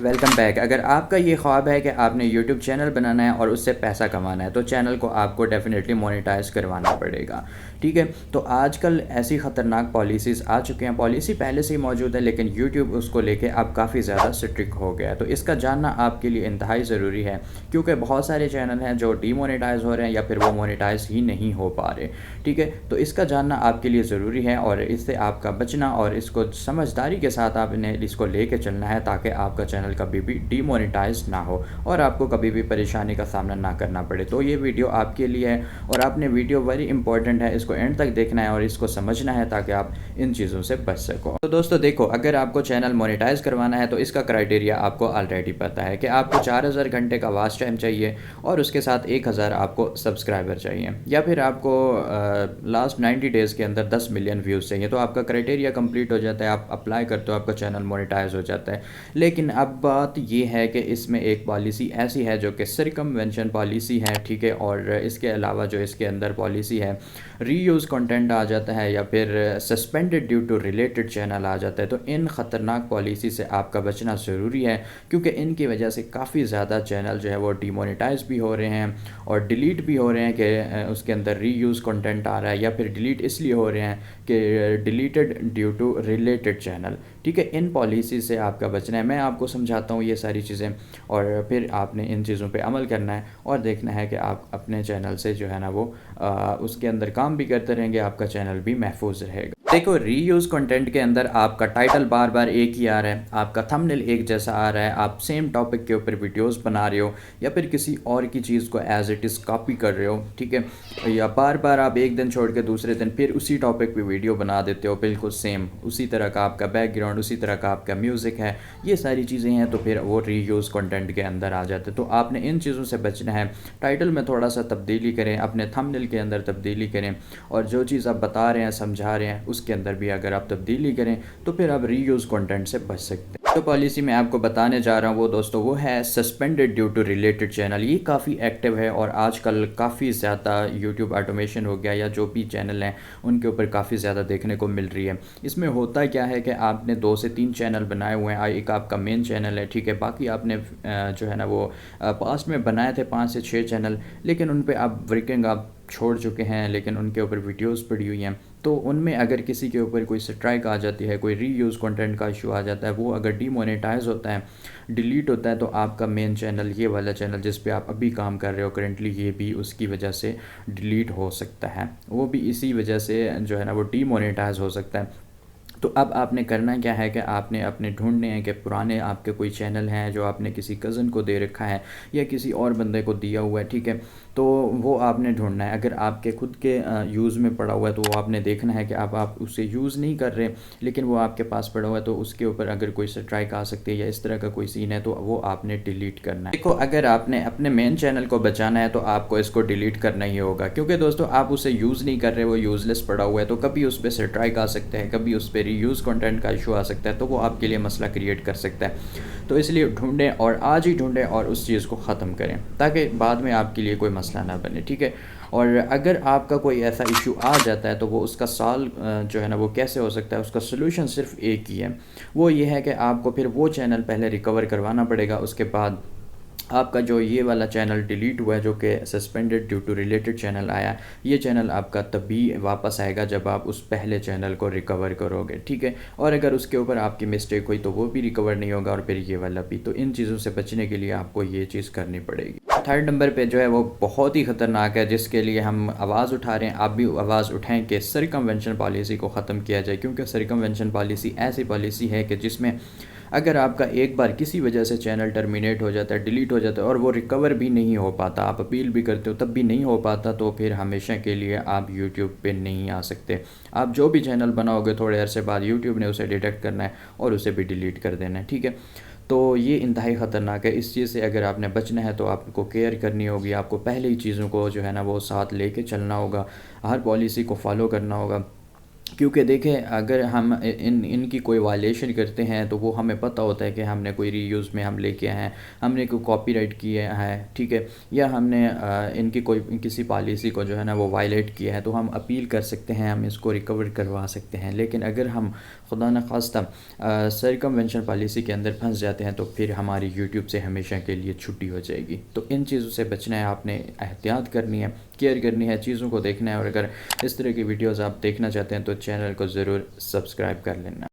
Welcome back. اگر آپ کا یہ خواب ہے کہ آپ نے یوٹیوب چینل بنانا ہے اور اس سے پیسہ کمانا ہے تو چینل کو آپ کو ڈیفینیٹلی مونیٹائز کروانا پڑے گا، ٹھیک ہے۔ تو آج کل ایسی خطرناک پالیسیز آ چکے ہیں، پالیسی پہلے سے ہی موجود ہے لیکن یوٹیوب اس کو لے کے اب کافی زیادہ اسٹرکٹ ہو گیا ہے، تو اس کا جاننا آپ کے لیے انتہائی ضروری ہے، کیونکہ بہت سارے چینل ہیں جو ڈی مونیٹائز ہو رہے ہیں یا پھر وہ مونیٹائز ہی نہیں ہو پا رہے، ٹھیک ہے۔ تو اس کا جاننا آپ کے لیے ضروری ہے اور اس سے آپ کا بچنا اور اس کو سمجھداری کے ساتھ آپ نے اس کو لے کے چلنا ہے تاکہ آپ کا چینل کبھی بھی ڈی مونیٹائز نہ ہو اور آپ کو کبھی بھی پریشانی کا سامنا نہ کرنا پڑے۔ تو یہ ویڈیو آپ کے لیے ہے اور آپ نے ویڈیو ویری امپورٹنٹ ہے، اس کو اینڈ تک دیکھنا ہے اور اس کو سمجھنا ہے تاکہ آپ ان چیزوں سے بچ سکو۔ تو دوستو دیکھو، اگر آپ کو چینل مونیٹائز کروانا ہے تو اس کا کرائیٹیریا آپ کو آلریڈی پتہ ہے کہ آپ کو 4000 گھنٹے کا واچ ٹائم چاہیے اور اس کے ساتھ 1000 آپ کو سبسکرائبر چاہیے، یا پھر آپ کو لاسٹ 90 ڈیز کے اندر 10 ملین ویوز چاہیے، تو آپ کا کرائیٹیریا کمپلیٹ ہو جاتا ہے، آپ اپلائی کرتے ہو، آپ کا چینل مونیٹائز ہو جاتا ہے۔ لیکن اب بات یہ ہے کہ اس میں ایک پالیسی ایسی ہے جو کہ سرکموینشن پالیسی ہے، ٹھیک ہے، اور اس کے علاوہ جو اس کے اندر پالیسی ہے ری یوز کنٹینٹ آ جاتا ہے یا پھر suspended due to related channel آ جاتا ہے۔ تو ان خطرناک پالیسی سے آپ کا بچنا ضروری ہے، کیونکہ ان کی وجہ سے کافی زیادہ چینل جو ہے وہ ڈی مونیٹائز بھی ہو رہے ہیں اور ڈیلیٹ بھی ہو رہے ہیں کہ اس کے اندر ری یوز کنٹینٹ آ رہا ہے، یا پھر ڈیلیٹ اس لیے ہو رہے ہیں کہ deleted due to related channel, ٹھیک ہے۔ ان پالیسی سے آپ کا بچنا ہے، میں آپ کو سمجھاتا ہوں یہ ساری چیزیں اور پھر آپ نے ان چیزوں پہ عمل کرنا ہے اور دیکھنا ہے کہ آپ اپنے چینل سے جو ہے نا وہ اس کے اندر کام بھی کرتے رہیں گے، آپ کا چینل بھی محفوظ رہے گا۔ دیکھو، ری یوز کنٹینٹ کے اندر آپ کا ٹائٹل بار بار ایک ہی آ رہا ہے، آپ کا تھمبنیل ایک جیسا آ رہا ہے، آپ سیم ٹاپک کے اوپر ویڈیوز بنا رہے ہو یا پھر کسی اور کی چیز کو ایز اٹ از کاپی کر رہے ہو، ٹھیک ہے، یا بار بار آپ ایک دن چھوڑ کے دوسرے دن پھر اسی ٹاپک پہ ویڈیو بنا دیتے ہو، بالکل سیم اسی طرح کا آپ کا بیک گراؤنڈ، اسی طرح کا آپ کا میوزک ہے، یہ ساری چیزیں ہیں، تو پھر وہ ری یوز کنٹینٹ کے اندر آ جاتے۔ تو آپ نے ان چیزوں سے بچنا ہے، ٹائٹل میں تھوڑا سا تبدیلی کریں، اپنے تھمبنیل کے اندر تبدیلی کریں اور جو چیز آپ بتا رہے ہیں سمجھا رہے ہیں اس کے اندر بھی اگر آپ تبدیلی کریں تو پھر آپ ری یوز کنٹینٹ سے بچ سکتے ہیں۔ جو پالیسی میں آپ کو بتانے جا رہا ہوں وہ دوستو وہ ہے suspended due to related channel. یہ کافی ایکٹیو ہے اور آج کل کافی زیادہ یوٹیوب آٹومیشن ہو گیا یا جو بھی چینل ہیں ان کے اوپر کافی زیادہ دیکھنے کو مل رہی ہے۔ اس میں ہوتا کیا ہے کہ آپ نے 2 سے 3 چینل بنائے ہوئے ہیں، ایک آپ کا مین چینل ہے، ٹھیک ہے، باقی آپ نے جو ہے نا وہ پاسٹ میں بنائے تھے 5 سے 6 چینل، لیکن ان پہ آپ ورکنگ آپ چھوڑ چکے ہیں، لیکن ان کے اوپر ویڈیوز پڑی ہوئی ہیں، تو ان میں اگر کسی کے اوپر کوئی سٹرائک آ جاتی ہے، کوئی ری یوز کنٹینٹ کا ایشو آ جاتا ہے، وہ اگر ڈی مونیٹائز ہوتا ہے، ڈیلیٹ ہوتا ہے، تو آپ کا مین چینل، یہ والا چینل جس پہ آپ ابھی کام کر رہے ہو کرنٹلی، یہ بھی اس کی وجہ سے ڈیلیٹ ہو سکتا ہے، وہ بھی اسی وجہ سے جو ہے نا وہ ڈی مونیٹائز ہو سکتا ہے۔ تو اب آپ نے کرنا کیا ہے کہ آپ نے اپنے ڈھونڈنے ہیں کہ پرانے آپ کے کوئی چینل ہیں جو آپ نے کسی کزن کو دے رکھا ہے یا کسی اور بندے کو دیا ہوا ہے، ٹھیک ہے، تو وہ آپ نے ڈھونڈنا ہے۔ اگر آپ کے خود کے یوز میں پڑا ہوا ہے تو وہ آپ نے دیکھنا ہے کہ اب آپ اسے یوز نہیں کر رہے لیکن وہ آپ کے پاس پڑا ہوا ہے، تو اس کے اوپر اگر کوئی سٹرائک آ سکتی ہے یا اس طرح کا کوئی سین ہے تو وہ آپ نے ڈیلیٹ کرنا ہے۔ دیکھو، اگر آپ نے اپنے مین چینل کو بچانا ہے تو آپ کو اس کو ڈیلیٹ کرنا ہی ہوگا، کیونکہ دوستو آپ اسے یوز نہیں کر رہے، وہ یوز لیس پڑا ہوا ہے، تو کبھی اس پہ سٹرائک آ سکتے ہیں، کبھی اس پہ ری یوز کنٹینٹ کا ایشو آ سکتا ہے، تو وہ آپ کے لیے مسئلہ کریٹ کر سکتا ہے۔ تو اس لیے ڈھونڈیں اور آج ہی ڈھونڈیں اور اس چیز کو ختم کریں تاکہ بعد میں آپ کے لیے کوئی مسئلہ نہ بنے، ٹھیک ہے۔ اور اگر آپ کا کوئی ایسا ایشو آ جاتا ہے تو وہ اس کا جو ہے نا وہ کیسے ہو سکتا ہے، اس کا سلوشن صرف ایک ہی ہے، وہ یہ ہے کہ آپ کو پھر وہ چینل پہلے ریکور کروانا پڑے گا، اس کے بعد آپ کا جو یہ والا چینل ڈیلیٹ ہوا ہے جو کہ suspended due to related channel آیا، یہ چینل آپ کا تبھی واپس آئے گا جب آپ اس پہلے چینل کو ریکور کرو گے، ٹھیک ہے، اور اگر اس کے اوپر آپ کی مسٹیک ہوئی تو وہ بھی ریکور نہیں ہوگا اور پھر یہ والا بھی۔ تو ان چیزوں سے بچنے کے لیے آپ کو یہ چیز کرنی پڑے گی۔ تھرڈ نمبر پہ جو ہے وہ بہت ہی خطرناک ہے، جس کے لیے ہم آواز اٹھا رہے ہیں، آپ بھی آواز اٹھائیں کہ سرکموینشن پالیسی کو ختم کیا جائے، کیونکہ سرکموینشن پالیسی ایسی پالیسی ہے کہ جس میں اگر آپ کا ایک بار کسی وجہ سے چینل ٹرمینیٹ ہو جاتا ہے، ڈیلیٹ ہو جاتا ہے اور وہ ریکور بھی نہیں ہو پاتا، آپ اپیل بھی کرتے ہو تب بھی نہیں ہو پاتا، تو پھر ہمیشہ کے لیے آپ یوٹیوب پہ نہیں آ سکتے۔ آپ جو بھی چینل بناؤ گے تھوڑے عرصے بعد یوٹیوب نے اسے ڈیٹیکٹ کرنا ہے اور اسے بھی ڈیلیٹ کر دینا ہے، ٹھیک ہے۔ تو یہ انتہائی خطرناک ہے، اس چیز سے اگر آپ نے بچنا ہے تو آپ کو کیئر کرنی ہوگی، آپ کو پہلے ہی چیزوں کو جو ہے نا وہ ساتھ لے کے چلنا ہوگا، ہر پالیسی کو فالو کرنا ہوگا کیونکہ دیکھیں اگر ہم ان کی کوئی وائلیشن کرتے ہیں تو وہ ہمیں پتہ ہوتا ہے کہ ہم نے کوئی ری یوز میں ہم لے کے آئے ہیں، ہم نے کوئی کاپی رائٹ کیا ہے، ٹھیک ہے، یا ہم نے ان کی کوئی کسی پالیسی کو جو ہے نا وہ وائلیٹ کیا ہے، تو ہم اپیل کر سکتے ہیں، ہم اس کو ریکور کروا سکتے ہیں۔ لیکن اگر ہم خدا نخواستہ سرکمونشن پالیسی کے اندر پھنس جاتے ہیں تو پھر ہماری یوٹیوب سے ہمیشہ کے لیے چھٹی ہو جائے گی۔ تو ان چیزوں سے بچنا ہے، آپ نے احتیاط کرنی ہے، کیئر کرنی ہے، چیزوں کو دیکھنا ہے، اور اگر اس طرح کی ویڈیوز آپ دیکھنا چاہتے ہیں تو چینل کو ضرور سبسکرائب کر لینا۔